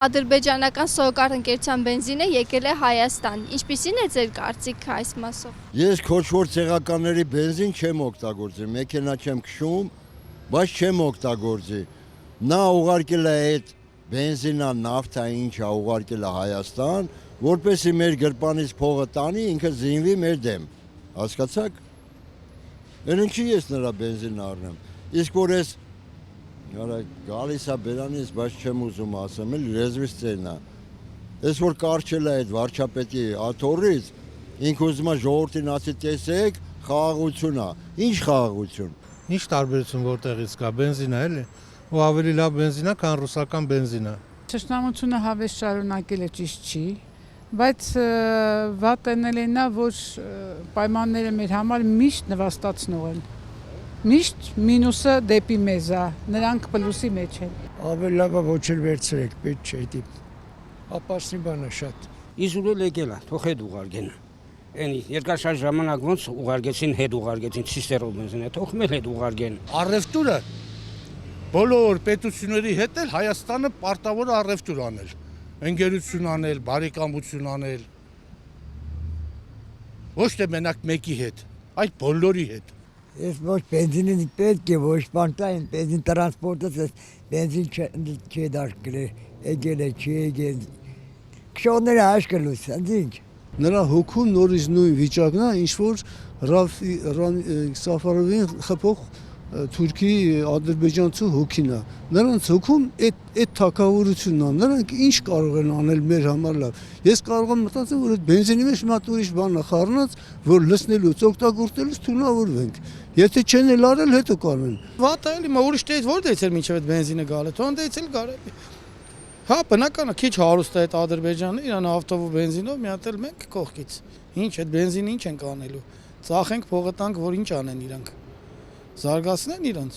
Ադրբեջանական սոկար ընկերության բենզինը եկել է Հայաստան։ Ինչպիսին է ձեր կարծիքը այս մասով։ Ես քոչվոր ցեղականների բենզին չեմ օգտագործի, մեքենա չեմ քշում, բայց չեմ օգտագործի։ Նա ուղարկել է այդ բենզինա նավթա ինչա ուղարկել է Հայաստան, որպեսզի մեր գրպանից փողը տանի, ինքը զինվի մեր դեմ։ Հասկացաք։ Ինչի ես նրա բենզինը առնեմ։ Իսկ որ ես գալիս է բերանից, բայց չեմ ուզում ասեմ, էլ լեզվից ծերն է։ Ես որ կարճել է այդ վարչապետի աթոռից, ինքը ուզում է ժողովրդին ասի տեսեք, խաղաղություն է։ Ինչ խաղաղություն։ Ինչ տարբերություն որտեղից կա, բենզին է էլի, ու ավելի լավ բենզին է, քան ռուսական բենզինը։ Թշնամությունը հավես շարունակել է ճիշտ չի, բայց վատն էլ նա, որ պայմանները մեր համար միշտ նվաստացնող են։ Միշտ մինուսը դեպի մեզ է, նրանք պլյուսի մեջ են։ Ավելի լավ է ոչ էլ վերցրեք, պետք չէ դի։ Ապասնի բան է շատ։ Իզուլել եկել է, թող հետ ուղարկեն։ Այն երկար ժամանակ ոնց ուղարկեցին, հետ ուղարկեցին, ցիստերով բենզինը, թող մեզ հետ ուղարկեն։ Առևտուրը բոլոր պետությունների հետ էլ Հայաստանը պարտավոր է առևտուր անել, ընկերություն անել, բարեկամություն անել։ Ոչ թե մենակ մեկի հետ, այլ բոլորի հետ։ Ես ոչ բենզինին պետք է ոչ բանտային բենզին տրանսպորտը բենզին չի դարկել, եկել է, չի եկել։ Քշողները հաշկելուց, ինչ։ Նրա հոգում նորից նույն վիճակն է, ինչ որ Սաֆարովին խփող Թուրքի ադրբեջանցու հոգին է։ Նրանց հոգում այդ թակավորությունն է, նրանք ինչ կարող են անել մեր համար լավ։ Ես կարող եմ մտածել, որ այդ բենզինի մեջ մի հատ ուրիշ բան է խառնած, որ լցնելուց, օգտագործելուց թունավորվենք։ Եթե չեն էլ արել, հետո կանեն։ Վատը էլի, մա ուրիշ դեից որ դեից էլ մինչև այդ բենզինը գալը, թող դեից էլ գարելի։ Հա, բնական է, քիչ հարուստ է այդ Ադրբեջանը, իրան ավտով ու բենզինով մի հատ էլ մենք կողքից։ Ինչ այդ բենզինը ինչ ենք անելու։ Ծախենք, փողը տանք, որ ինչ անեն իրանք։ Զարգացնեն իրանց։